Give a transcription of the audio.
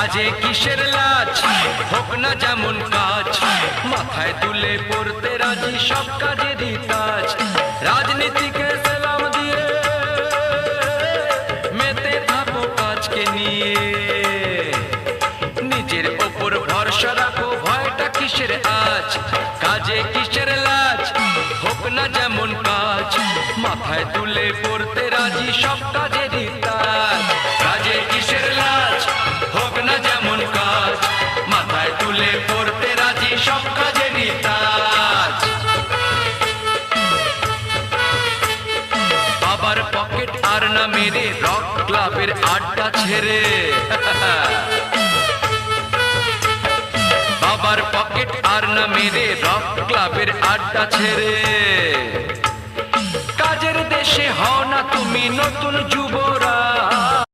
কাজে কিসের লাজ, হোক না যেমন কাজ, মাথায় তুলে পড়তে রাজি সব কাজেরই কাজ। রাজনীতিকে সেলাম দিয়ে মেতে থাকো কাজকে নিয়ে, নিজের ওপর ভরসা রাখো, ভয়টা কিসের আজ। কাজে কিসের লাজ, হোক না যেমন কাজ, মাথায় তুলে পড়তে রাজি সব কাজেরই কাজ। কাজে কিসের লাজ, হোক না যেমন কাজ, মাথায় তুলে পড়তে রাজি সব কাজেরই কাজ। বাবার পকেট আর না মেরে রক ক্লাবের আড্ডা ছেড়ে, বাবার পকেট আর না মেরে রক ক্লাবের আড্ডা ছেড়ে, কাজের দেশে হও না তুমি নতুন যুবরাজ।